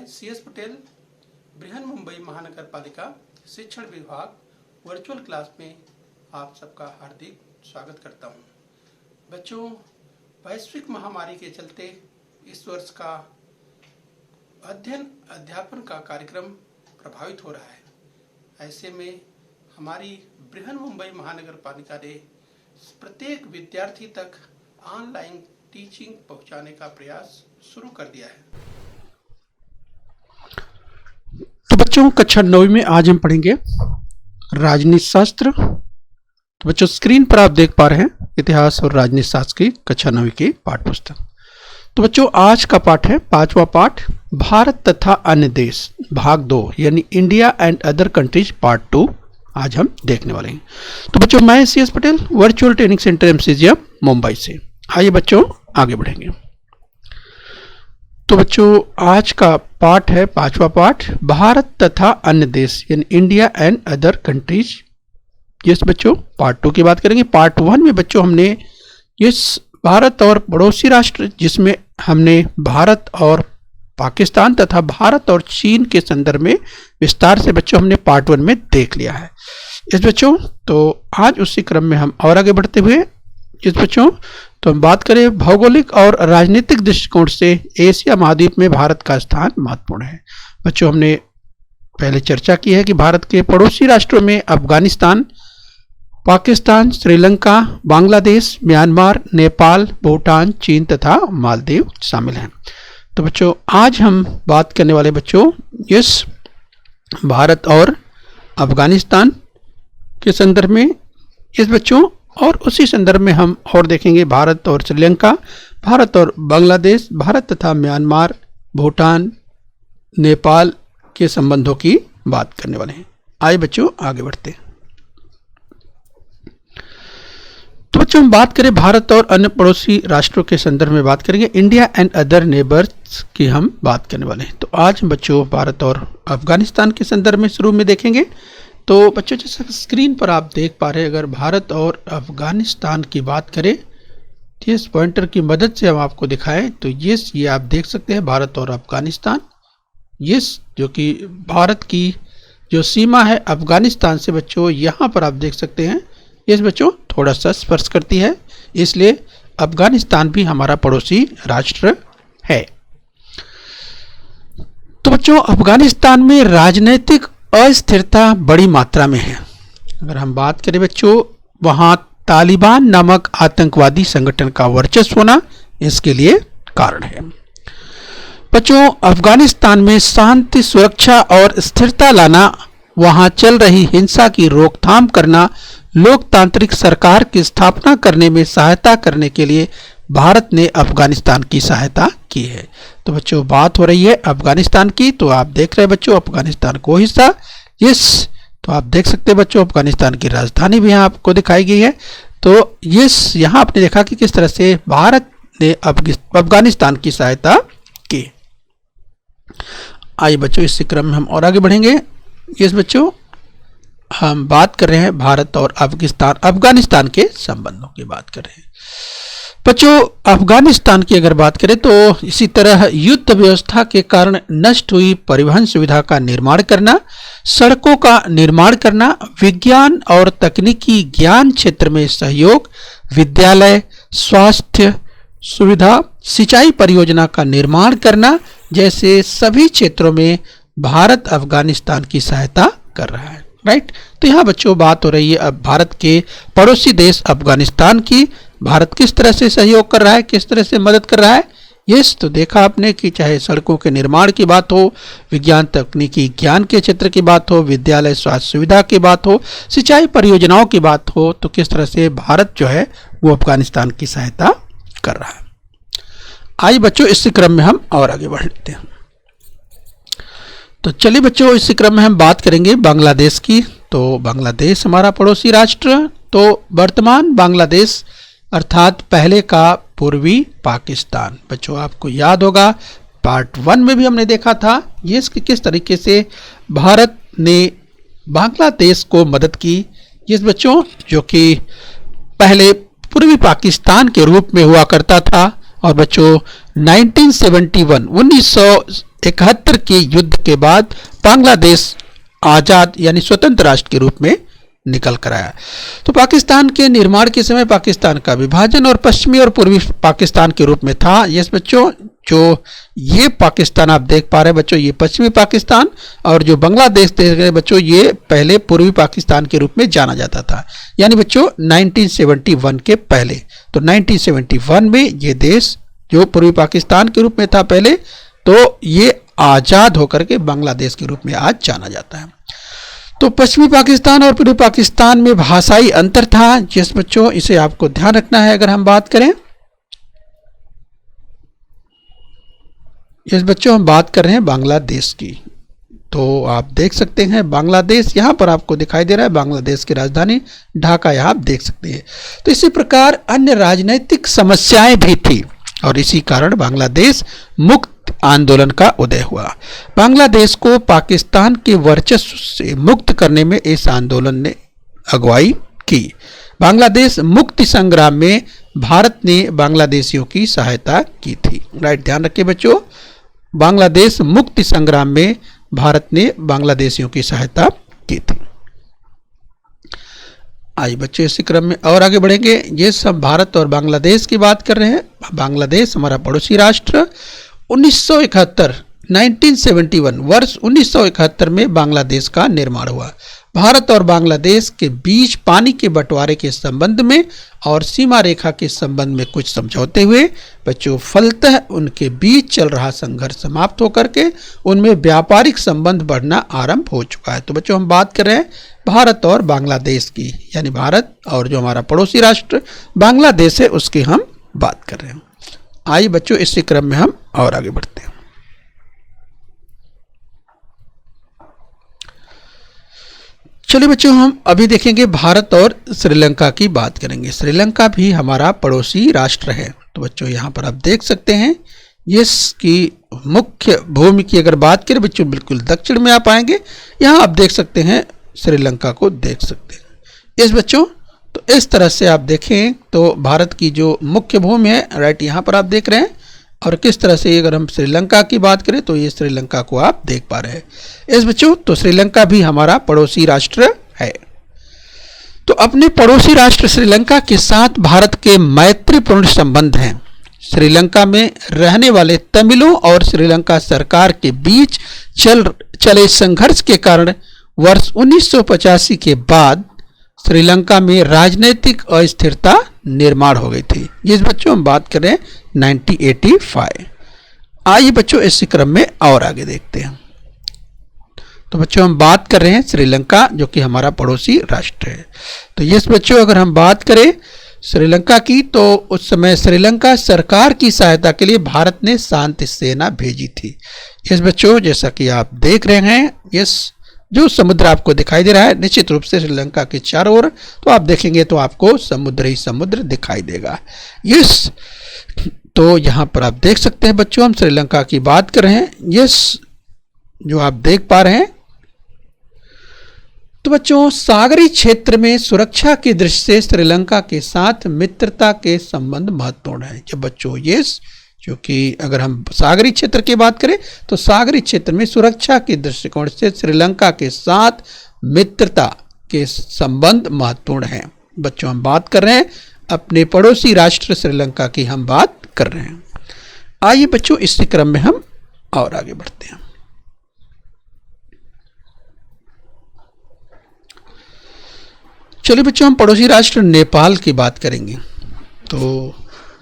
मैं CS पटेल बृहन मुंबई महानगर पालिका शिक्षण विभाग वर्चुअल क्लास में आप सबका हार्दिक स्वागत करता हूं। बच्चों, वैश्विक महामारी के चलते इस वर्ष का अध्ययन अध्यापन का कार्यक्रम प्रभावित हो रहा है। ऐसे में हमारी बृहन मुंबई महानगर पालिका ने प्रत्येक विद्यार्थी तक ऑनलाइन टीचिंग पहुंचाने का प्रयास शुरू कर दिया है। तो बच्चों, कक्षा 9वीं में आज हम पढ़ेंगे राजनीति शास्त्र। तो बच्चों, स्क्रीन पर आप देख पा रहे हैं इतिहास और राजनीति शास्त्र की कक्षा 9वीं की पाठ्य पुस्तक। तो बच्चों, आज का पाठ है 5वां पाठ, भारत तथा अन्य देश भाग 2 यानी India and other countries part 2 आज हम देखने वाले हैं। तो बच्चों, मैं CS Patel virtual training centre MCGM Mumbai से। आइए बच्चों आगे बढ़ेंगे। तो बच्चों, आज का पाठ है 5वां पाठ, भारत तथा अन्य देश यानी India and other countries. Yes बच्चों, पार्ट 2 की बात करेंगे। पार्ट 1 में बच्चों हमने इस भारत और पड़ोसी राष्ट्र, जिसमें हमने भारत और पाकिस्तान तथा भारत और चीन के संदर्भ में विस्तार से बच्चों हमने पार्ट 1 में देख लिया है। इस बच्चों, तो आज उसी क्रम में हम और आगे बढ़ते हुए इस बच्चों तो हम बात करें भौगोलिक और राजनीतिक दृष्टिकोण से एशिया महाद्वीप में भारत का स्थान महत्वपूर्ण है। बच्चों, हमने पहले चर्चा की है कि भारत के पड़ोसी राष्ट्रों में अफगानिस्तान, पाकिस्तान, श्रीलंका, बांग्लादेश, म्यांमार, नेपाल, भूटान, चीन तथा मालदीव शामिल हैं। तो बच्चों, आज हम बात करने वाले बच्चों इस भारत और अफगानिस्तान के संदर्भ में इस बच्चों, और उसी संदर्भ में हम और देखेंगे भारत और श्रीलंका, भारत और बांग्लादेश, भारत तथा म्यांमार, भूटान, नेपाल के संबंधों की बात करने वाले हैं। आइए बच्चों आगे बढ़ते हैं। तो बच्चों, हम बात करें भारत और अन्य पड़ोसी राष्ट्रों के संदर्भ में बात करेंगे। इंडिया एंड अदर नेबर्स की हम बात करने वाले हैं। तो आज हम बच्चों भारत और अफगानिस्तान के संदर्भ में शुरू में देखेंगे। तो बच्चों, जैसा स्क्रीन पर आप देख पा रहे हैं, अगर भारत और अफगानिस्तान की बात करें तो इस पॉइंटर की मदद से हम आपको दिखाएं तो ये आप देख सकते हैं भारत और अफगानिस्तान। ये जो कि भारत की जो सीमा है अफगानिस्तान से बच्चों, यहाँ पर आप देख सकते हैं इस बच्चों थोड़ा सा स्पर्श करती है, इसलिए अफगानिस्तान भी हमारा पड़ोसी राष्ट्र है। तो बच्चों, अफगानिस्तान में राजनीतिक अस्थिरता बड़ी मात्रा में है। अगर हम बात करें बच्चों, वहाँ तालिबान नामक आतंकवादी संगठन का वर्चस्व होना इसके लिए कारण है। बच्चों, अफगानिस्तान में शांति, सुरक्षा और स्थिरता लाना, वहाँ चल रही हिंसा की रोकथाम करना, लोकतांत्रिक सरकार की स्थापना करने में सहायता करने के लिए भारत ने अफगानिस्तान की सहायता की है। तो बच्चों, बात हो रही है अफगानिस्तान की। तो आप देख रहे हैं बच्चों अफगानिस्तान को हिस्सा, यस, तो आप देख सकते हैं बच्चों अफगानिस्तान की राजधानी भी यहाँ आपको दिखाई गई है। तो यस, यहाँ आपने देखा कि किस तरह से भारत ने अफगानिस्तान की सहायता की। आइए बच्चों, इस क्रम में हम और आगे बढ़ेंगे। यस बच्चों, हम बात कर रहे हैं भारत और अफगानिस्तान के संबंधों की बात कर रहे हैं। बच्चों, अफगानिस्तान की अगर बात करें तो इसी तरह युद्ध व्यवस्था के कारण नष्ट हुई परिवहन सुविधा का निर्माण करना, सड़कों का निर्माण करना, विज्ञान और तकनीकी ज्ञान क्षेत्र में सहयोग, विद्यालय, स्वास्थ्य सुविधा, सिंचाई परियोजना का निर्माण करना जैसे सभी क्षेत्रों में भारत अफगानिस्तान की सहायता कर रहा है। राइट। तो यहाँ बच्चों बात हो रही है अब भारत के पड़ोसी देश अफगानिस्तान की। भारत किस तरह से सहयोग कर रहा है, किस तरह से मदद कर रहा है। यस, तो देखा आपने कि चाहे सड़कों के निर्माण की बात हो, विज्ञान तकनीकी ज्ञान के क्षेत्र की बात हो, विद्यालय स्वास्थ्य सुविधा की बात हो, सिंचाई परियोजनाओं की बात हो, तो किस तरह से भारत जो है वो अफगानिस्तान की सहायता कर रहा है। आइए बच्चों, इस क्रम में हम और आगे बढ़ लेते हैं। तो चलिए बच्चों, इस क्रम में हम बात करेंगे बांग्लादेश की। तो बांग्लादेश हमारा पड़ोसी राष्ट्र। तो वर्तमान बांग्लादेश अर्थात पहले का पूर्वी पाकिस्तान। बच्चों, आपको याद होगा पार्ट 1 में भी हमने देखा था ये किस तरीके से भारत ने बांग्लादेश को मदद की। ये बच्चों जो कि पहले पूर्वी पाकिस्तान के रूप में हुआ करता था और बच्चों 1971 के युद्ध के बाद बांग्लादेश आज़ाद यानी स्वतंत्र राष्ट्र के रूप में निकल कर आया। तो पाकिस्तान के निर्माण के समय पाकिस्तान का विभाजन और पश्चिमी और पूर्वी पाकिस्तान के रूप में था। यस बच्चों, जो ये पाकिस्तान आप देख पा रहे हैं बच्चों, ये पश्चिमी पाकिस्तान, और जो बांग्लादेश देख रहे हैं बच्चों, ये पहले पूर्वी पाकिस्तान के रूप में जाना जाता था, यानी बच्चों 1971 के पहले। तो 1971 में ये देश जो पूर्वी पाकिस्तान के रूप में था पहले, तो ये आज़ाद होकर के बांग्लादेश के रूप में आज जाना जाता है। तो पश्चिमी पाकिस्तान और पूर्वी पाकिस्तान में भाषाई अंतर था। जिस बच्चों, इसे आपको ध्यान रखना है। अगर हम बात करें, इस बच्चों हम बात कर रहे हैं बांग्लादेश की, तो आप देख सकते हैं बांग्लादेश यहाँ पर आपको दिखाई दे रहा है, बांग्लादेश की राजधानी ढाका यहाँ आप देख सकते हैं। तो इसी प्रकार अन्य राजनीतिक समस्याएं भी थी और इसी कारण बांग्लादेश मुक्त आंदोलन का उदय हुआ। बांग्लादेश को पाकिस्तान के वर्चस्व से मुक्त करने में इस आंदोलन ने अगुवाई की। बांग्लादेश मुक्ति संग्राम में भारत ने बांग्लादेशियों की सहायता की थी। राइट, ध्यान रखिए बच्चों, बांग्लादेश मुक्ति संग्राम में भारत ने बांग्लादेशियों की सहायता की थी। आइए बच्चों, इसी क्रम में और आगे बढ़ेंगे। ये सब भारत और बांग्लादेश की बात कर रहे हैं। बांग्लादेश हमारा पड़ोसी राष्ट्र 1971 वर्ष 1971 में बांग्लादेश का निर्माण हुआ। भारत और बांग्लादेश के बीच पानी के बंटवारे के संबंध में और सीमा रेखा के संबंध में कुछ समझौते हुए बच्चों, फलतः उनके बीच चल रहा संघर्ष समाप्त होकर के उनमें व्यापारिक संबंध बढ़ना आरंभ हो चुका है। तो बच्चों, हम बात कर रहे हैं भारत और बांग्लादेश की, यानी भारत और जो हमारा पड़ोसी राष्ट्र बांग्लादेश है उसकी हम बात कर रहे हैं। आइए बच्चों, इसी क्रम में हम और आगे बढ़ते हैं। चलिए बच्चों, हम अभी देखेंगे भारत और श्रीलंका की बात करेंगे। श्रीलंका भी हमारा पड़ोसी राष्ट्र है। तो बच्चों, यहाँ पर आप देख सकते हैं इसकी मुख्य भूमि की अगर बात करें बच्चों, बिल्कुल दक्षिण में आप आएंगे, यहाँ आप देख सकते हैं श्रीलंका को देख सकते हैं। इस बच्चों, तो इस तरह से आप देखें तो भारत की जो मुख्य भूमि है, राइट, यहाँ पर आप देख रहे हैं। और किस तरह से अगर हम श्रीलंका की बात करें तो ये श्रीलंका को आप देख पा रहे हैं। इस बच्चों, तो श्रीलंका भी हमारा पड़ोसी राष्ट्र है। तो अपने पड़ोसी राष्ट्र श्रीलंका के साथ भारत के मैत्रीपूर्ण संबंध हैं। श्रीलंका में रहने वाले तमिलों और श्रीलंका सरकार के बीच चले संघर्ष के कारण वर्ष 1985 के बाद श्रीलंका में राजनीतिक अस्थिरता निर्माण हो गई थी। इस बच्चों हम बात करें 1985। आइए बच्चों, इसी क्रम में और आगे देखते हैं। तो बच्चों, हम बात कर रहे हैं श्रीलंका, जो कि हमारा पड़ोसी राष्ट्र है। तो ये बच्चों, अगर हम बात करें श्रीलंका की, तो उस समय श्रीलंका सरकार की सहायता के लिए भारत ने शांति सेना भेजी थी। इस बच्चों, जैसा कि आप देख रहे हैं, इस जो समुद्र आपको दिखाई दे रहा है, निश्चित रूप से श्रीलंका के चारों ओर तो आप देखेंगे तो आपको समुद्र ही समुद्र दिखाई देगा। यस, तो यहाँ पर आप देख सकते हैं बच्चों, हम श्रीलंका की बात कर रहे हैं। यस, जो आप देख पा रहे हैं, तो बच्चों, सागरी क्षेत्र में सुरक्षा की दृष्टि से श्रीलंका के साथ मित्रता के संबंध महत्वपूर्ण है। जब बच्चों, यस, क्योंकि अगर हम सागरी क्षेत्र की बात करें तो सागरी क्षेत्र में सुरक्षा के दृष्टिकोण से श्रीलंका के साथ मित्रता के संबंध महत्वपूर्ण हैं। बच्चों, हम बात कर रहे हैं अपने पड़ोसी राष्ट्र श्रीलंका की हम बात कर रहे हैं। आइए बच्चों, इसी क्रम में हम और आगे बढ़ते हैं। चलिए बच्चों, हम पड़ोसी राष्ट्र नेपाल की बात करेंगे। तो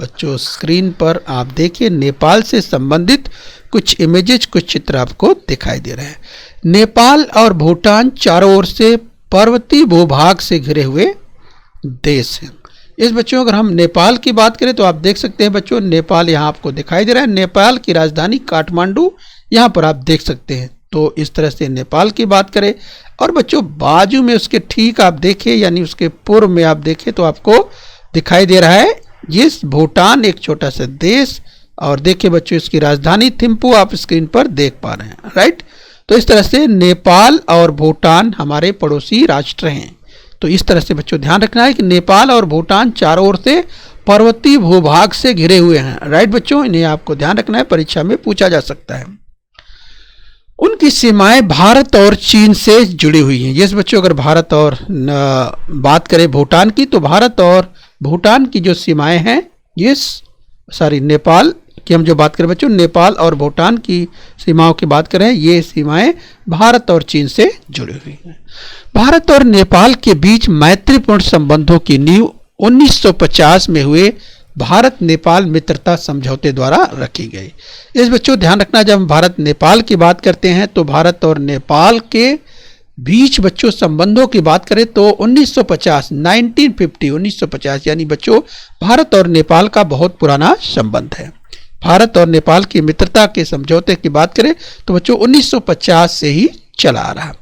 बच्चों, स्क्रीन पर आप देखिए नेपाल से संबंधित कुछ इमेजेस, कुछ चित्र आपको दिखाई दे रहे हैं। नेपाल और भूटान चारों ओर से पर्वतीय भूभाग से घिरे हुए देश हैं। इस बच्चों, अगर हम नेपाल की बात करें तो आप देख सकते हैं बच्चों, नेपाल यहाँ आपको दिखाई दे रहा है। नेपाल की राजधानी काठमांडू यहाँ पर आप देख सकते हैं। तो इस तरह से नेपाल की बात करें, और बच्चों बाजू में उसके ठीक आप देखें, यानी उसके पूर्व में आप देखें तो आपको दिखाई दे रहा है ये भूटान, एक छोटा सा देश। और देखिए बच्चों, इसकी राजधानी थिम्पू आप स्क्रीन पर देख पा रहे हैं, राइट। तो इस तरह से नेपाल और भूटान हमारे पड़ोसी राष्ट्र हैं। तो इस तरह से बच्चों ध्यान रखना है कि नेपाल और भूटान चारों ओर से पर्वतीय भूभाग से घिरे हुए हैं। राइट बच्चों, इन्हें आपको ध्यान रखना है, परीक्षा में पूछा जा सकता है। उनकी सीमाएं भारत और चीन से जुड़ी हुई हैं। यस बच्चों, अगर भारत और बात करें भूटान की, तो भारत और भूटान की जो सीमाएं हैं, नेपाल की हम जो बात करें बच्चों, नेपाल और भूटान की सीमाओं की बात करें, ये सीमाएं भारत और चीन से जुड़ी हुई हैं। भारत और नेपाल के बीच मैत्रीपूर्ण संबंधों की नींव 1950 में हुए भारत नेपाल मित्रता समझौते द्वारा रखी गई। इस बच्चों ध्यान रखना, जब हम भारत नेपाल की बात करते हैं तो भारत और नेपाल के बीच बच्चों संबंधों की बात करें तो 1950 यानी बच्चों भारत और नेपाल का बहुत पुराना संबंध है। भारत और नेपाल की मित्रता के समझौते की बात करें तो बच्चों 1950 से ही चला आ रहा।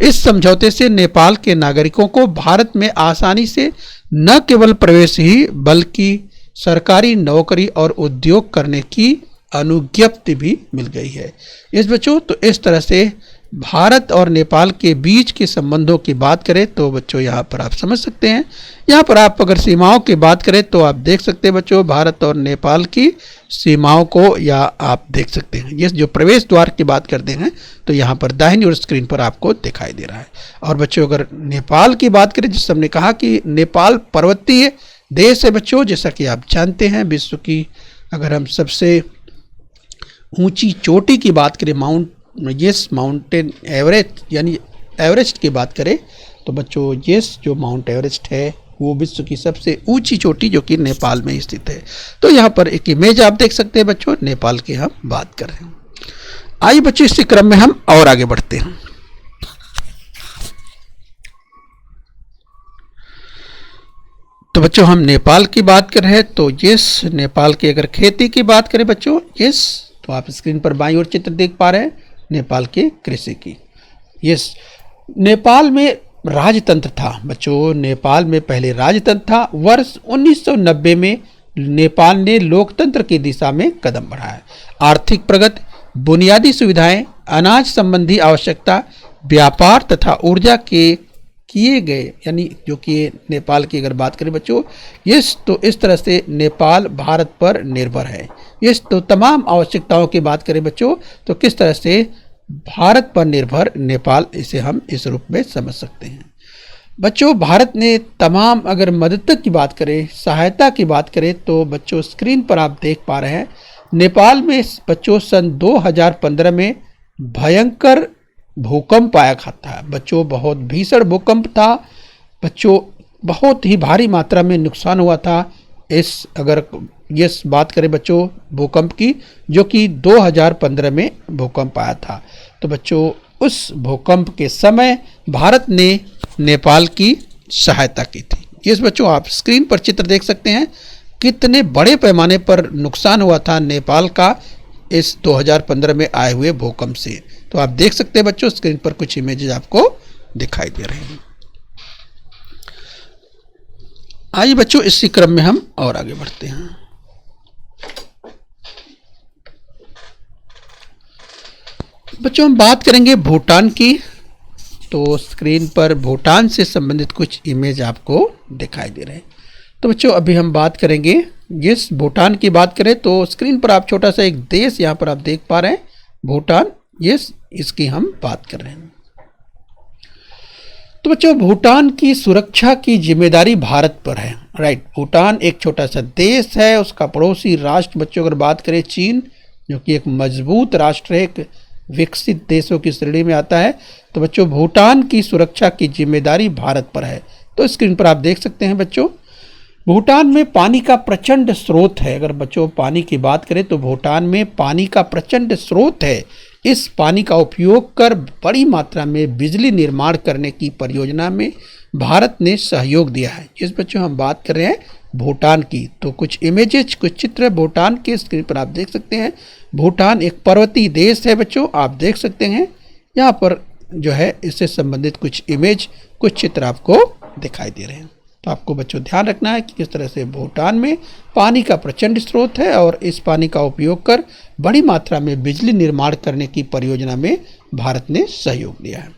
इस समझौते से नेपाल के नागरिकों को भारत में आसानी से न केवल प्रवेश ही बल्कि सरकारी नौकरी और उद्योग करने की अनुज्ञप्ति भी मिल गई है। इस बच्चों तो इस तरह से भारत और नेपाल के बीच के संबंधों की बात करें तो बच्चों यहाँ पर आप समझ सकते हैं। यहाँ पर आप अगर सीमाओं की बात करें तो आप देख सकते हैं बच्चों भारत और नेपाल की सीमाओं को, या आप देख सकते हैं ये जो प्रवेश द्वार की बात करते हैं तो यहाँ पर दाहिनी ओर स्क्रीन पर आपको दिखाई दे रहा है। और बच्चों अगर नेपाल की बात करें, जिससे हमने कहा कि नेपाल पर्वतीय देश है बच्चों, जैसा कि आप जानते हैं विश्व की अगर हम सबसे ऊंची चोटी की बात करें माउंटेन एवरेस्ट यानी एवरेस्ट की बात करें तो बच्चों जो माउंट एवरेस्ट है वो विश्व की सबसे ऊंची चोटी जो कि नेपाल में स्थित है। तो यहाँ पर एक इमेज आप देख सकते हैं बच्चों, नेपाल की हम बात कर रहे हैं। आइए बच्चों इसी क्रम में हम और आगे बढ़ते हैं। तो बच्चों हम नेपाल की बात कर रहे हैं तो नेपाल की अगर खेती की बात करें बच्चों तो आप स्क्रीन पर बाईं ओर चित्र देख पा रहे हैं नेपाल के कृषि की। नेपाल में राजतंत्र था बच्चों, नेपाल में पहले राजतंत्र था। वर्ष 1990 में नेपाल ने लोकतंत्र की दिशा में कदम बढ़ाया। आर्थिक प्रगति, बुनियादी सुविधाएं, अनाज संबंधी आवश्यकता, व्यापार तथा ऊर्जा के किए गए, यानी जो कि नेपाल की अगर बात करें बच्चों तो इस तरह से नेपाल भारत पर निर्भर है। तो तमाम आवश्यकताओं की बात करें बच्चों तो किस तरह से भारत पर निर्भर नेपाल, इसे हम इस रूप में समझ सकते हैं। बच्चों भारत ने तमाम अगर मदद की बात करें, सहायता की बात करें तो बच्चों स्क्रीन पर आप देख पा रहे हैं नेपाल में बच्चों सन 2015 में भयंकर भूकंप आया था बच्चों, बहुत भीषण भूकंप था बच्चों, बहुत ही भारी मात्रा में नुकसान हुआ था। अगर बात करें बच्चों भूकंप की, जो कि 2015 में भूकंप आया था, तो बच्चों उस भूकंप के समय भारत ने नेपाल की सहायता की थी। बच्चों आप स्क्रीन पर चित्र देख सकते हैं कितने बड़े पैमाने पर नुकसान हुआ था नेपाल का इस 2015 में आए हुए भूकंप से। तो आप देख सकते हैं बच्चों स्क्रीन पर कुछ इमेजेस आपको दिखाई दे रहे हैं। आइए बच्चों इसी क्रम में हम और आगे बढ़ते हैं। बच्चों हम बात करेंगे भूटान की, तो स्क्रीन पर भूटान से संबंधित कुछ इमेज आपको दिखाई दे रहे हैं। तो बच्चों अभी हम बात करेंगे भूटान की बात करें तो स्क्रीन पर आप छोटा सा एक देश यहाँ पर आप देख पा रहे हैं भूटान, इसकी हम बात कर रहे हैं। तो बच्चों भूटान की सुरक्षा की जिम्मेदारी भारत पर है। राइट, भूटान एक छोटा सा देश है, उसका पड़ोसी राष्ट्र बच्चों अगर बात करें चीन, जो कि एक मजबूत राष्ट्र है, एक विकसित देशों की श्रेणी में आता है। तो बच्चों भूटान की सुरक्षा की जिम्मेदारी भारत पर है। तो स्क्रीन पर आप देख सकते हैं बच्चों भूटान में पानी का प्रचंड स्रोत है। अगर बच्चों पानी की बात करें तो भूटान में पानी का प्रचंड स्रोत है। इस पानी का उपयोग कर बड़ी मात्रा में बिजली निर्माण करने की परियोजना में भारत ने सहयोग दिया है। बच्चों हम बात कर रहे हैं भूटान की, तो कुछ इमेजेस कुछ चित्र भूटान के स्क्रीन पर आप देख सकते हैं। भूटान एक पर्वतीय देश है बच्चों, आप देख सकते हैं यहाँ पर जो है इससे संबंधित कुछ इमेज कुछ चित्र आपको दिखाई दे रहे हैं। तो आपको बच्चों ध्यान रखना है कि किस तरह से भूटान में पानी का प्रचंड स्रोत है और इस पानी का उपयोग कर बड़ी मात्रा में बिजली निर्माण करने की परियोजना में भारत ने सहयोग दिया है।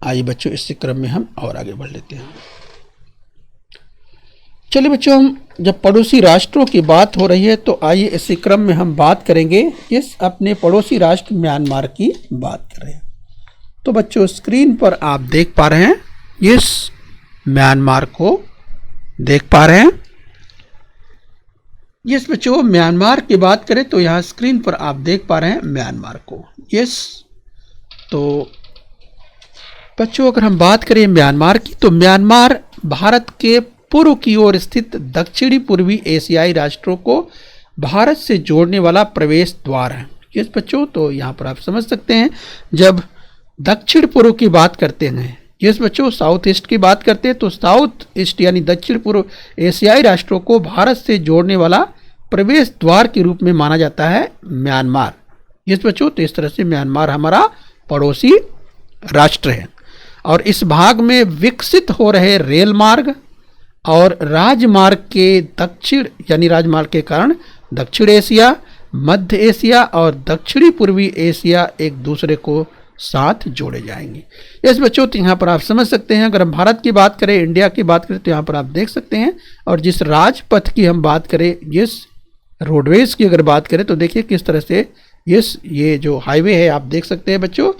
आइए बच्चों इसी क्रम में हम और आगे बढ़ लेते हैं। चलिए बच्चों, हम जब पड़ोसी राष्ट्रों की बात हो रही है तो आइए इसी क्रम में हम बात करेंगे इस अपने पड़ोसी राष्ट्र म्यांमार की बात कर रहे हैं। तो बच्चों स्क्रीन पर आप देख पा रहे हैं, इस म्यांमार को देख पा रहे हैं। यस बच्चों, म्यांमार की बात करें तो यहाँ स्क्रीन पर आप देख पा रहे हैं म्यांमार को। यस, तो बच्चों अगर हम बात करें म्यांमार की, तो म्यांमार भारत के पूर्व की ओर स्थित दक्षिणी पूर्वी एशियाई राष्ट्रों को भारत से जोड़ने वाला प्रवेश द्वार है। यस बच्चों, तो यहाँ पर आप समझ सकते हैं जब दक्षिण पूर्व की बात करते हैं, यस बच्चों साउथ ईस्ट की बात करते हैं, तो साउथ ईस्ट यानी दक्षिण पूर्व एशियाई राष्ट्रों को भारत से जोड़ने वाला प्रवेश द्वार के रूप में माना जाता है म्यांमार। यस बच्चों, तो इस तरह से म्यांमार हमारा पड़ोसी राष्ट्र है और इस भाग में विकसित हो रहे रेल मार्ग और राजमार्ग के दक्षिण यानी राजमार्ग के कारण दक्षिण एशिया, मध्य एशिया और दक्षिणी पूर्वी एशिया एक दूसरे को साथ जोड़े जाएंगे। यस बच्चों, तो यहाँ पर आप समझ सकते हैं, अगर हम भारत की बात करें, इंडिया की बात करें, तो यहाँ पर आप देख सकते हैं। और जिस राजपथ की हम बात करें, जिस रोडवेज की अगर बात करें, तो देखिए किस तरह से ये जो हाईवे है आप देख सकते हैं बच्चों,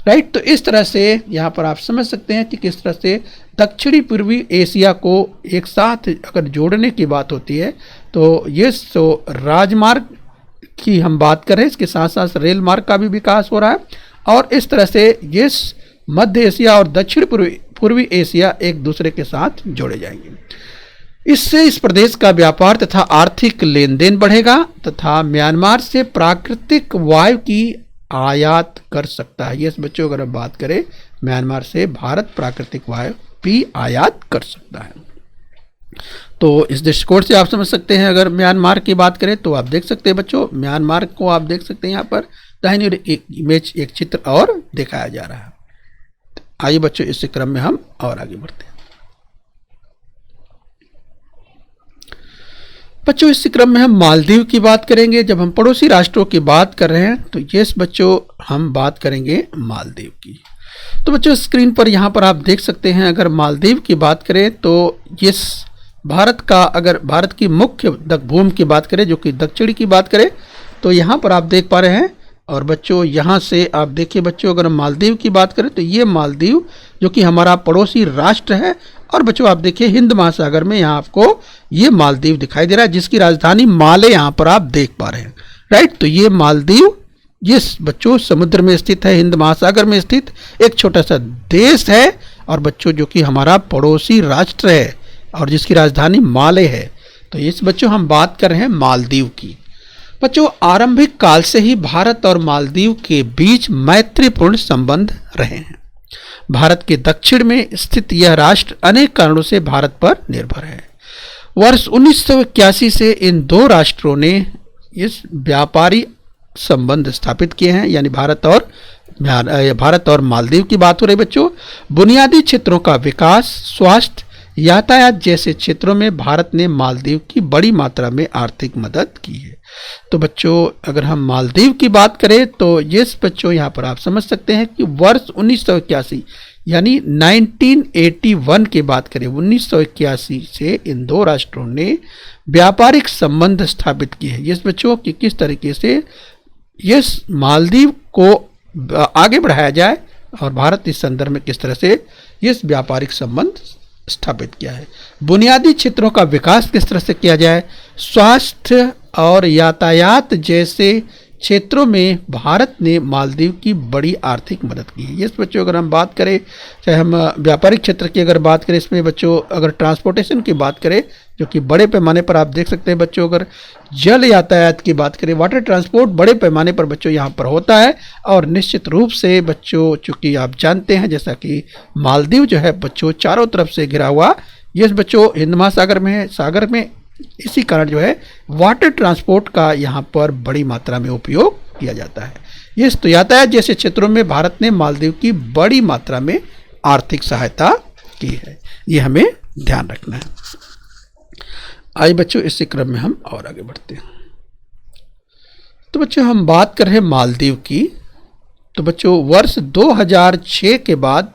राइट। तो इस तरह से यहाँ पर आप समझ सकते हैं कि किस तरह से दक्षिणी पूर्वी एशिया को एक साथ अगर जोड़ने की बात होती है, तो ये तो राजमार्ग की हम बात करें, इसके साथ साथ रेल मार्ग का भी विकास हो रहा है और इस तरह से ये मध्य एशिया और दक्षिण पूर्वी एशिया एक दूसरे के साथ जोड़े जाएंगे। इससे इस प्रदेश का व्यापार तथा आर्थिक लेन देन बढ़ेगा तथा म्यांमार से प्राकृतिक वायु की आयात कर सकता है। यस बच्चों, अगर हम बात करें म्यांमार से भारत प्राकृतिक वायु की आयात कर सकता है। तो इस दृष्टिकोण से आप समझ सकते हैं, अगर म्यांमार की बात करें तो आप देख सकते हैं बच्चों, म्यांमार को आप देख सकते हैं यहाँ पर दाहिनी ओर एक इमेज, एक चित्र और दिखाया जा रहा है। आइए बच्चों इस क्रम में हम और आगे बढ़ते हैं। बच्चों इस क्रम में हम मालदीव की बात करेंगे। जब हम पड़ोसी राष्ट्रों की बात कर रहे हैं तो ये बच्चों हम बात करेंगे मालदीव की। तो बच्चों स्क्रीन पर यहाँ पर आप देख सकते हैं, अगर मालदीव की बात करें तो ये भारत का, अगर भारत की मुख्य भूमि की बात करें जो कि दक्षिणी की बात करें, तो यहाँ पर आप देख पा रहे हैं। और बच्चों यहाँ से आप देखिए बच्चों, अगर हम मालदीव की बात करें तो ये मालदीव जो कि हमारा पड़ोसी राष्ट्र है और बच्चों आप देखिए हिंद महासागर में यहाँ आपको ये मालदीव दिखाई दे रहा है, जिसकी राजधानी माले यहाँ पर आप देख पा रहे हैं, राइट। तो ये मालदीव जिस बच्चों समुद्र में स्थित है, हिंद महासागर में स्थित एक छोटा सा देश है और बच्चों जो कि हमारा पड़ोसी राष्ट्र है और जिसकी राजधानी माले है। तो इस बच्चों हम बात कर रहे हैं मालदीव की। बच्चों आरंभिक काल से ही भारत और मालदीव के बीच मैत्रीपूर्ण संबंध रहे हैं। भारत के दक्षिण में स्थित यह राष्ट्र अनेक कारणों से भारत पर निर्भर है। वर्ष 1981 से इन दो राष्ट्रों ने इस व्यापारी संबंध स्थापित किए हैं, यानी भारत और मालदीव की बात हो रही बच्चों। बुनियादी क्षेत्रों का विकास, स्वास्थ्य, यातायात जैसे क्षेत्रों में भारत ने मालदीव की बड़ी मात्रा में आर्थिक मदद की है। तो बच्चों अगर हम मालदीव की बात करें तो ये बच्चों यहाँ पर आप समझ सकते हैं कि वर्ष 1981 यानी 1981 की बात करें, 1981 से इन दो राष्ट्रों ने व्यापारिक संबंध स्थापित किए हैं। ये बच्चों कि किस तरीके से ये मालदीव को आगे बढ़ाया जाए और भारत इस संदर्भ में किस तरह से ये व्यापारिक संबंध स्थापित किया है। बुनियादी क्षेत्रों का विकास किस तरह से किया जाए, स्वास्थ्य और यातायात जैसे क्षेत्रों में भारत ने मालदीव की बड़ी आर्थिक मदद की है। ये बच्चों अगर हम बात करें, चाहे हम व्यापारिक क्षेत्र की अगर बात करें, इसमें बच्चों अगर ट्रांसपोर्टेशन की बात करें जो कि बड़े पैमाने पर आप देख सकते हैं बच्चों, अगर जल यातायात की बात करें, वाटर ट्रांसपोर्ट बड़े पैमाने पर बच्चों यहाँ पर होता है। और निश्चित रूप से बच्चों चूँकि आप जानते हैं जैसा कि मालदीव जो है बच्चों चारों तरफ से घिरा हुआ ये बच्चों हिंद महासागर में है, सागर में, इसी कारण जो है वाटर ट्रांसपोर्ट का यहाँ पर बड़ी मात्रा में उपयोग किया जाता है। ये तो यातायात जैसे क्षेत्रों में भारत ने मालदीव की बड़ी मात्रा में आर्थिक सहायता की है, ये हमें ध्यान रखना है। आइए बच्चों इसी क्रम में हम और आगे बढ़ते हैं। तो बच्चों हम बात कर रहे हैं मालदीव की। तो बच्चों वर्ष 2006 के बाद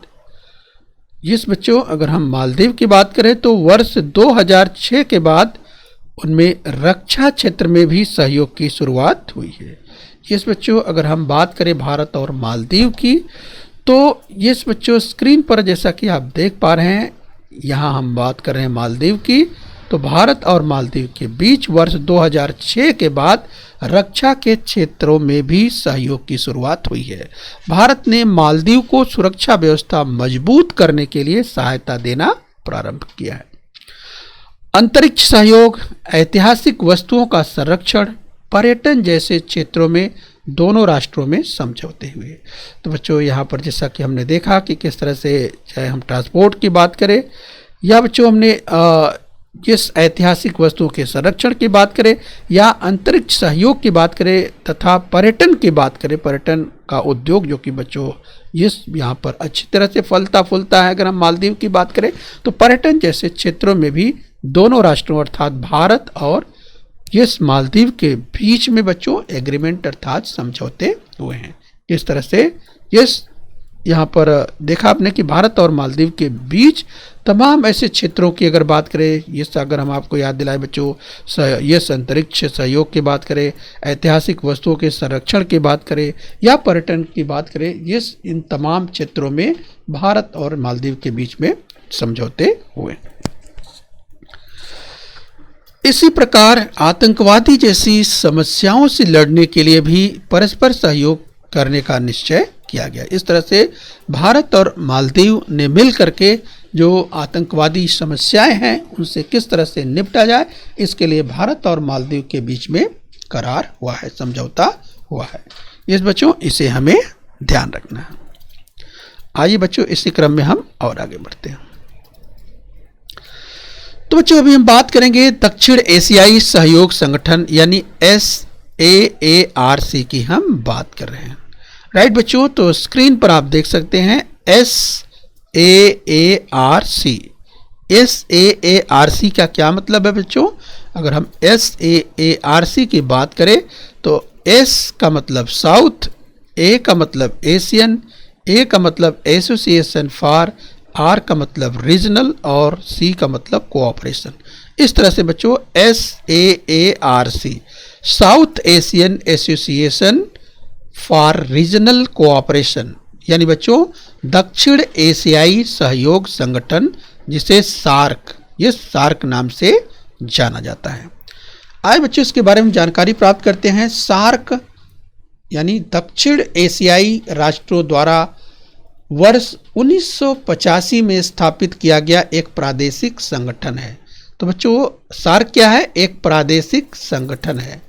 इस बच्चों अगर हम मालदीव की बात करें तो वर्ष 2006 के बाद उनमें रक्षा क्षेत्र में भी सहयोग की शुरुआत हुई है। इस बच्चों अगर हम बात करें भारत और मालदीव की तो इस बच्चों स्क्रीन पर जैसा कि आप देख पा रहे हैं, यहाँ हम बात कर रहे हैं मालदीव की, तो भारत और मालदीव के बीच वर्ष 2006 के बाद रक्षा के क्षेत्रों में भी सहयोग की शुरुआत हुई है। भारत ने मालदीव को सुरक्षा व्यवस्था मजबूत करने के लिए सहायता देना प्रारंभ किया है। अंतरिक्ष सहयोग, ऐतिहासिक वस्तुओं का संरक्षण, पर्यटन जैसे क्षेत्रों में दोनों राष्ट्रों में समझौते हुए। तो बच्चों यहाँ पर जैसा कि हमने देखा कि किस तरह से चाहे हम ट्रांसपोर्ट की बात करें या बच्चों हमने जिस ऐतिहासिक वस्तुओं के संरक्षण की बात करें या अंतरिक्ष सहयोग की बात करें तथा पर्यटन की बात करें, पर्यटन का उद्योग जो कि बच्चों इस यहाँ पर अच्छी तरह से फलता फूलता है। अगर हम मालदीव की बात करें तो पर्यटन जैसे क्षेत्रों में भी दोनों राष्ट्रों अर्थात भारत और इस मालदीव के बीच में बच्चों एग्रीमेंट अर्थात समझौते हुए हैं। इस तरह से इस यहाँ पर देखा आपने कि भारत और मालदीव के बीच तमाम ऐसे क्षेत्रों की अगर बात करें, इस अगर हम आपको याद दिलाएं बच्चों, इस अंतरिक्ष सहयोग की बात करें, ऐतिहासिक वस्तुओं के संरक्षण की बात करें या पर्यटन की बात करें, इस इन तमाम क्षेत्रों में भारत और मालदीव के बीच में समझौते हुए। इसी प्रकार आतंकवादी जैसी समस्याओं से लड़ने के लिए भी परस्पर सहयोग करने का निश्चय किया गया। इस तरह से भारत और मालदीव ने मिल करके जो आतंकवादी समस्याएं हैं उनसे किस तरह से निपटा जाए, इसके लिए भारत और मालदीव के बीच में करार हुआ है, समझौता हुआ है। इस बच्चों इसे हमें ध्यान रखना है। आइए बच्चों इसी क्रम में हम और आगे बढ़ते हैं। तो बच्चों अभी हम बात करेंगे दक्षिण एशियाई सहयोग संगठन यानी SAARC की हम बात कर रहे हैं। राइट बच्चों, तो स्क्रीन पर आप देख सकते हैं SAARC। SAARC का क्या मतलब है बच्चों? अगर हम SAARC की बात करें तो S का मतलब साउथ, A का मतलब एशियन, A का मतलब एसोसिएशन फॉर, R का मतलब रीजनल और C का मतलब कोऑपरेशन। इस तरह से बच्चों SAARC south Asian association for regional cooperation यानी बच्चों दक्षिण एशियाई सहयोग संगठन जिसे सार्क, ये सार्क नाम से जाना जाता है। आइए बच्चों इसके बारे में जानकारी प्राप्त करते हैं। सार्क यानी दक्षिण एशियाई राष्ट्रों द्वारा वर्ष 1985 में स्थापित किया गया एक प्रादेशिक संगठन है। तो बच्चों सार्क क्या है? एक प्रादेशिक संगठन है।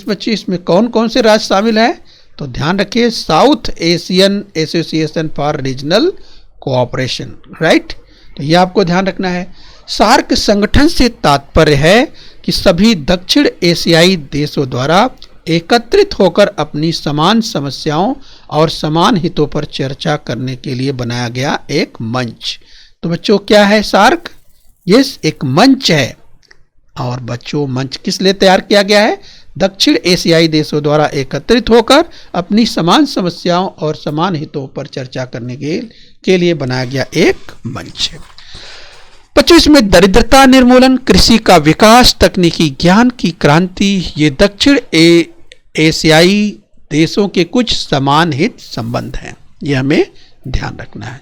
बच्चे इसमें कौन कौन से राज्य शामिल हैं? तो ध्यान रखिए, south Asian association for regional cooperation. Right, तो ये आपको ध्यान रखना है। सार्क संगठन से तात्पर्य है कि सभी दक्षिण एशियाई देशों द्वारा एकत्रित होकर अपनी समान समस्याओं और समान हितों पर चर्चा करने के लिए बनाया गया एक मंच। तो बच्चों क्या है सार्क? ये एक मंच है। और बच्चों मंच किस लिए तैयार किया गया है? दक्षिण एशियाई देशों द्वारा एकत्रित होकर अपनी समान समस्याओं और समान हितों पर चर्चा करने के लिए बनाया गया एक मंच है। बच्चों इसमें दरिद्रता निर्मूलन, कृषि का विकास, तकनीकी ज्ञान की क्रांति, ये दक्षिण एशियाई देशों के कुछ समान हित संबंध हैं, ये हमें ध्यान रखना है।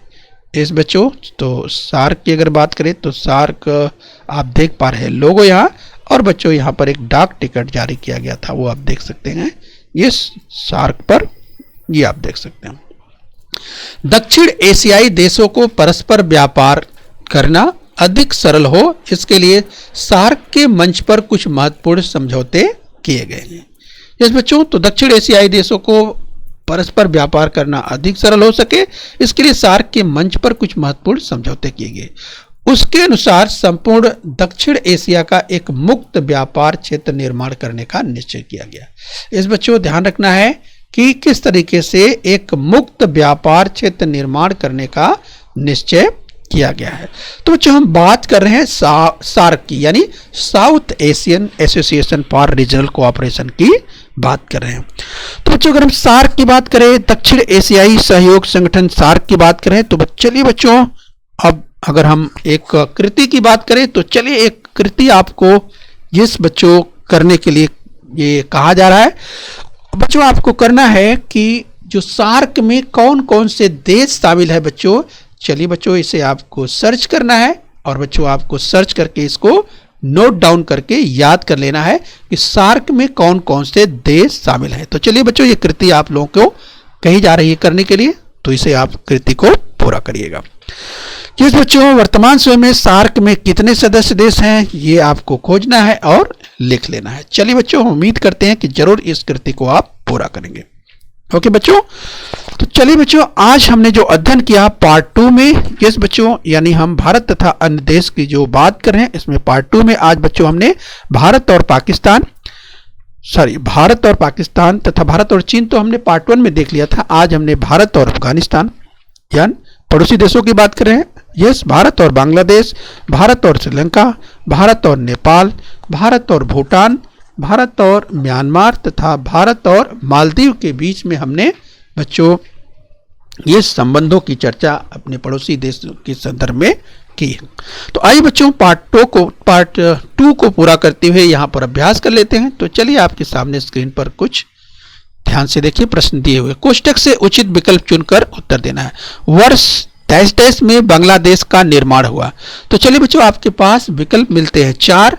इस बच्चों तो सार्क की अगर बात करें तो सार्क आप देख पा रहे हैं लोगो यहाँ, और बच्चों यहाँ पर एक डाक टिकट जारी किया गया था, वो आप देख सकते हैं। इस सार्क पर ये आप देख सकते हैं। दक्षिण एशियाई देशों को परस्पर व्यापार करना अधिक सरल हो, इसके लिए सार्क के मंच पर कुछ महत्वपूर्ण समझौते किए गए हैं। इस बच्चों तो दक्षिण एशियाई देशों को परस्पर व्यापार करना अधिक सरल हो सके, इसके लिए सार्क के मंच पर कुछ महत्वपूर्ण समझौते किए गए। उसके अनुसार संपूर्ण दक्षिण एशिया का एक मुक्त व्यापार क्षेत्र निर्माण करने का निश्चय किया गया। इस बच्चों ध्यान रखना है कि किस तरीके से एक मुक्त व्यापार क्षेत्र निर्माण करने का निश्चय किया गया है। तो बच्चों हम बात कर रहे हैं सार्क की, यानी south Asian association for regional cooperation की बात कर रहे हैं। तो बच्चों अगर हम सार्क की बात करें, दक्षिण एशियाई सहयोग संगठन सार्क की बात करें, तो चलिए बच्चों अब अगर हम एक कृति की बात करें तो चलिए एक कृति आपको जिस बच्चों करने के लिए ये कहा जा रहा है, बच्चों आपको करना है कि जो सार्क में कौन कौन से देश शामिल है बच्चों, चलिए बच्चों इसे आपको सर्च करना है और बच्चों आपको सर्च करके इसको नोट डाउन करके याद कर लेना है कि सार्क में कौन कौन से देश शामिल है। तो चलिए बच्चों ये कृति आप लोगों को कही जा रही है करने के लिए, तो इसे आप कृति को पूरा करिएगा। जिस बच्चों वर्तमान समय में सार्क में कितने सदस्य देश हैं ये आपको खोजना है और लिख लेना है। चलिए बच्चों उम्मीद करते हैं कि जरूर इस कृति को आप पूरा करेंगे। ओके बच्चों, तो चलिए बच्चों आज हमने जो अध्ययन किया पार्ट 2 में, यस बच्चों यानी हम भारत तथा अन्य देश की जो बात कर रहे हैं इसमें पार्ट 2 में आज बच्चों हमने भारत और पाकिस्तान तथा भारत और चीन तो हमने पार्ट 1 में देख लिया था। आज हमने भारत और अफगानिस्तान यानी पड़ोसी देशों की बात कर रहे हैं। यस, भारत और बांग्लादेश, भारत और श्रीलंका, भारत और नेपाल, भारत और भूटान, भारत और म्यांमार तथा भारत और मालदीव के बीच में हमने बच्चों ये संबंधों की चर्चा अपने पड़ोसी देश के संदर्भ में की। तो आइए बच्चों पार्ट 2 को पूरा करते हुए यहाँ पर अभ्यास कर लेते हैं। तो चलिए आपके सामने स्क्रीन पर कुछ ध्यान से देखिए प्रश्न दिए हुए, कोष्टक से उचित विकल्प चुनकर उत्तर देना है। वर्ष डैश डैश में बांग्लादेश का निर्माण हुआ। तो चलिए बच्चों आपके पास विकल्प मिलते हैं 4।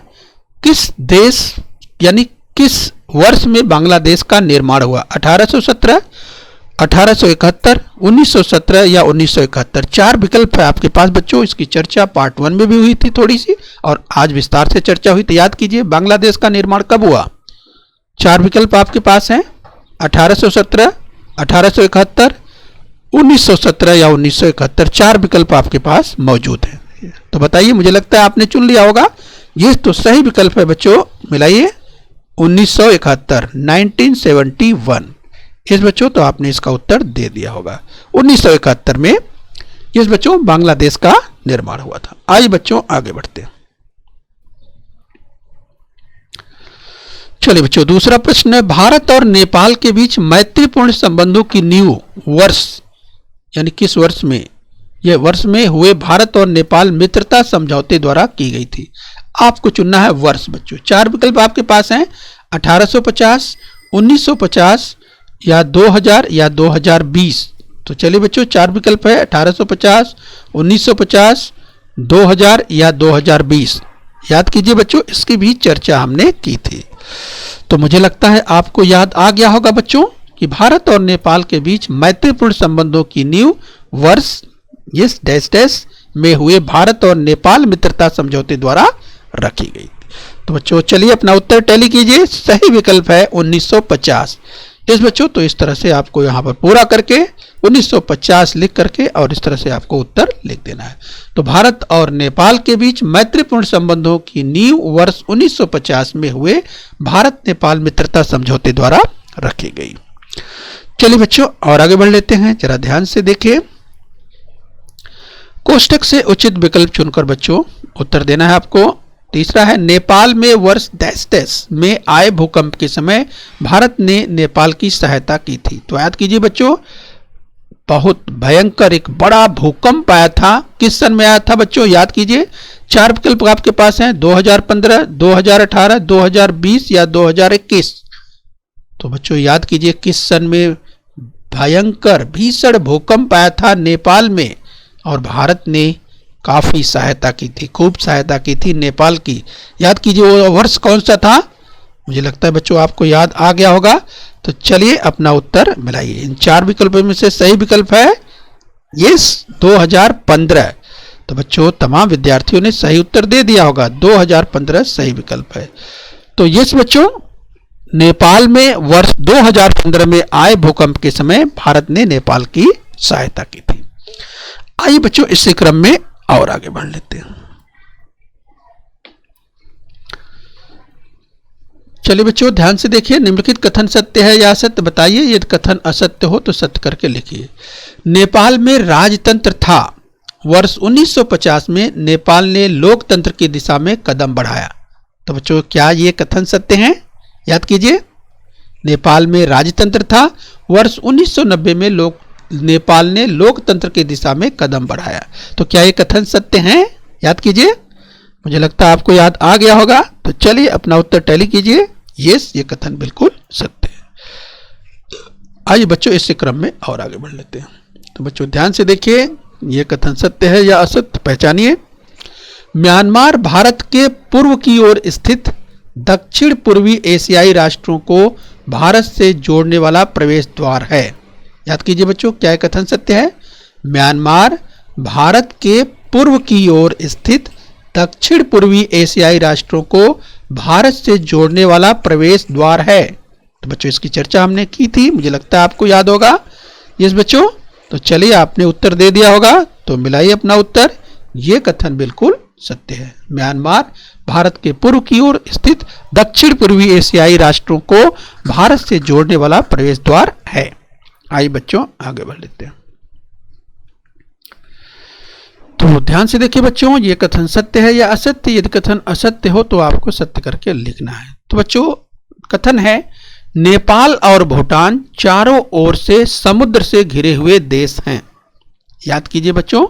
किस देश यानी किस वर्ष में बांग्लादेश का निर्माण हुआ? 1817, 1871, 1917 या 1971। 4 विकल्प है आपके पास बच्चों। इसकी चर्चा पार्ट 1 में भी हुई थी थोड़ी सी और आज विस्तार से चर्चा हुई। तो याद कीजिए बांग्लादेश का निर्माण कब हुआ? 4 विकल्प आपके पास हैं 1817, 1871, 1917 या 1971। 4 विकल्प आपके पास मौजूद हैं। तो बताइए, मुझे लगता है आपने चुन लिया होगा। ये तो सही विकल्प है बच्चों, मिलाइए 1971, 1971। इस बच्चों तो आपने इसका उत्तर दे दिया होगा। 1971 में इस बच्चों बांग्लादेश का निर्माण हुआ था। आइए बच्चों आगे बढ़ते हैं। चलिए बच्चों दूसरा प्रश्न है, भारत और नेपाल के बीच मैत्रीपूर्ण संबंधों की नींव वर्ष यानी किस वर्ष में? यह वर्ष में हुए भारत और नेपाल मित्रता समझौते द्वारा की गई थी। आपको चुनना है वर्ष बच्चों। 4 विकल्प आपके पास हैं 1850, 1950 या 2000 या 2020। तो चलिए बच्चों 4 विकल्प है 1850, 1950, 2000 या 2020। याद कीजिए बच्चों इसकी भी चर्चा हमने की थी। तो मुझे लगता है आपको याद आ गया होगा बच्चों कि भारत और नेपाल के बीच मैत्रीपूर्ण संबंधों की नींव वर्ष इस डैश डैश में हुए भारत और नेपाल मित्रता समझौते द्वारा रखी गई। तो बच्चों चलिए अपना उत्तर टैली कीजिए। सही विकल्प है 1950। इस बच्चों तो इस तरह से आपको यहाँ पर पूरा करके 1950 लिख करके और इस तरह से आपको उत्तर लिख देना है। तो भारत और नेपाल के बीच मैत्रीपूर्ण संबंधों की नींव वर्ष 1950 में हुए भारत नेपाल मित्रता समझौते द्वारा रखी गई। चलिए बच्चों और आगे बढ़ लेते हैं, जरा ध्यान से देखिए। कोष्टक से उचित विकल्प चुनकर बच्चों उत्तर देना है आपको। तीसरा है, नेपाल में वर्ष डैश डैश में आए भूकंप के समय भारत ने नेपाल की सहायता की थी। तो याद कीजिए बच्चों बहुत भयंकर एक बड़ा भूकंप आया था। किस सन में आया था बच्चों? याद कीजिए 4 विकल्प आपके पास हैं 2015, 2018, 2020 या 2021। तो बच्चों याद कीजिए किस सन में भयंकर भीषण भूकंप आया था नेपाल में और भारत ने काफी सहायता की थी, खूब सहायता की थी नेपाल की। याद कीजिए वो वर्ष कौन सा था? मुझे लगता है बच्चों आपको याद आ गया होगा। तो चलिए अपना उत्तर मिलाइए। इन 4 विकल्पों में से सही विकल्प है यस 2015। तो बच्चों तमाम विद्यार्थियों ने सही उत्तर दे दिया होगा। 2015 सही विकल्प है। तो यस बच्चों नेपाल में वर्ष 2015 में आए भूकंप के समय भारत ने नेपाल की सहायता की थी। आइए बच्चों इसी क्रम में और आगे बढ़ लेते हैं। चलिए बच्चों ध्यान से देखिए, निम्नलिखित कथन सत्य है या असत्य बताइए। यदि कथन असत्य हो तो सत्य करके लिखिए। नेपाल में राजतंत्र था। वर्ष 1950 में नेपाल ने लोकतंत्र की दिशा में कदम बढ़ाया। तो बच्चों क्या ये कथन सत्य है? याद कीजिए नेपाल में राजतंत्र था। वर्ष 1990 में नेपाल ने लोकतंत्र की दिशा में कदम बढ़ाया। तो क्या ये कथन सत्य है? याद कीजिए, मुझे लगता है आपको याद आ गया होगा। तो चलिए अपना उत्तर टैली कीजिए। यस, ये कथन बिल्कुल सत्य है। आइए बच्चों इसी क्रम में और आगे बढ़ लेते हैं। तो बच्चों ध्यान से देखिए, ये कथन सत्य है या असत्य पहचानिए। म्यांमार भारत के पूर्व की ओर स्थित दक्षिण पूर्वी एशियाई राष्ट्रों को भारत से जोड़ने वाला प्रवेश द्वार है। याद कीजिए बच्चों, क्या यह कथन सत्य है? म्यांमार भारत के पूर्व की ओर स्थित दक्षिण पूर्वी एशियाई राष्ट्रों को भारत से जोड़ने वाला प्रवेश द्वार है। तो बच्चों इसकी चर्चा हमने की थी, मुझे लगता है आपको याद होगा। यस बच्चों, तो चलिए आपने उत्तर दे दिया होगा, तो मिलाइए अपना उत्तर। ये कथन बिल्कुल सत्य है। म्यांमार भारत के पूर्व की ओर स्थित दक्षिण पूर्वी एशियाई राष्ट्रों को भारत से जोड़ने वाला प्रवेश द्वार है। आइए बच्चों आगे बढ़ लेते हैं। तो ध्यान से देखिए बच्चों, ये कथन सत्य है या असत्य? यदि कथन असत्य हो तो आपको सत्य करके लिखना है। तो बच्चों कथन है, नेपाल और भूटान चारों ओर से समुद्र से घिरे हुए देश हैं। याद कीजिए बच्चों,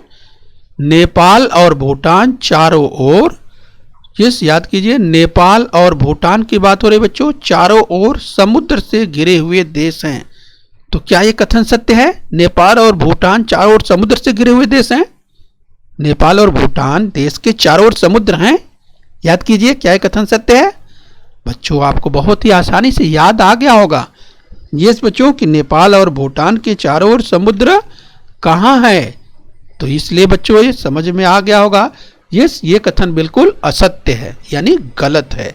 नेपाल और भूटान चारों ओर, यस याद कीजिए, नेपाल और भूटान की बात हो रही बच्चों, चारों ओर समुद्र से घिरे हुए देश हैं। तो क्या यह कथन सत्य है? नेपाल और भूटान चारों ओर समुद्र से घिरे हुए देश हैं। नेपाल और भूटान देश के चारों ओर समुद्र हैं। याद कीजिए, क्या यह कथन सत्य है? बच्चों आपको बहुत ही आसानी से याद आ गया होगा। यस बच्चों, कि नेपाल और भूटान के चारों ओर समुद्र कहाँ है। तो इसलिए बच्चों ये समझ में आ गया होगा। यस, ये कथन बिल्कुल असत्य है, यानी गलत है।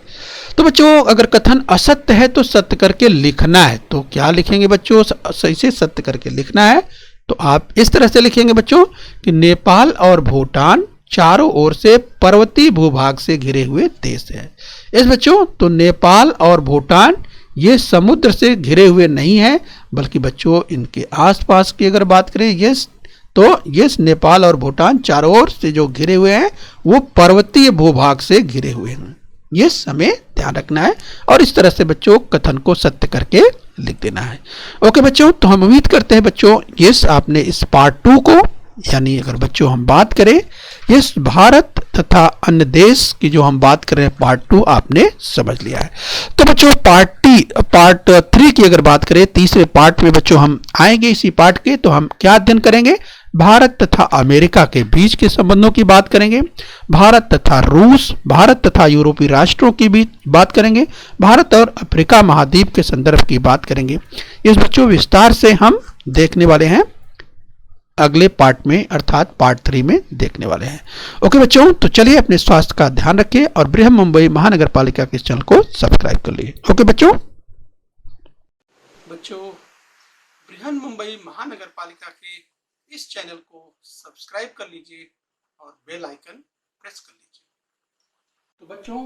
तो बच्चों अगर कथन असत्य है तो सत्य करके लिखना है। तो क्या लिखेंगे बच्चों? सही से सत्य करके लिखना है। तो आप इस तरह से लिखेंगे बच्चों कि नेपाल और भूटान चारों ओर से पर्वतीय भूभाग से घिरे हुए देश है। इस बच्चों तो नेपाल और भूटान ये समुद्र से घिरे हुए नहीं है, बल्कि बच्चों इनके आसपास की अगर बात करें, यस तो यस नेपाल और भूटान चारों ओर से जो घिरे हुए हैं वो पर्वतीय भूभाग से घिरे हुए हैं। यस हमें ध्यान रखना है और इस तरह से बच्चों कथन को सत्य करके लिख देना है। ओके बच्चों, तो हम उम्मीद करते हैं बच्चों यस आपने इस पार्ट 2 को, यानी अगर बच्चों हम बात करें यस भारत तथा अन्य देश की जो हम बात कर रहे हैं पार्ट 2 आपने समझ लिया है। तो बच्चों पार्ट 3 की अगर बात करें, तीसरे पार्ट में बच्चों हम आएंगे इसी पार्ट के। तो हम क्या अध्ययन करेंगे? भारत तथा अमेरिका के बीच के संबंधों की बात करेंगे, भारत तथा रूस, भारत तथा यूरोपीय राष्ट्रों की बीच बात करेंगे, भारत और अफ्रीका महाद्वीप के संदर्भ की बात करेंगे। इस बच्चों विस्तार से हम देखने वाले हैं अगले पार्ट में, अर्थात पार्ट 3 में देखने वाले हैं। ओके बच्चों, तो चलिए अपने स्वास्थ्य का ध्यान रखिए और बृहन मुंबई महानगर पालिका के चैनल को सब्सक्राइब कर लीजिए। ओके बच्चों बृहन मुंबई महानगर पालिका के इस चैनल को सब्सक्राइब कर लीजिए और बेल आइकन प्रेस कर लीजिए। तो बच्चों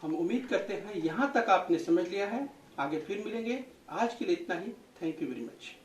हम उम्मीद करते हैं यहाँ तक आपने समझ लिया है। आगे फिर मिलेंगे। आज के लिए इतना ही। Thank you very much.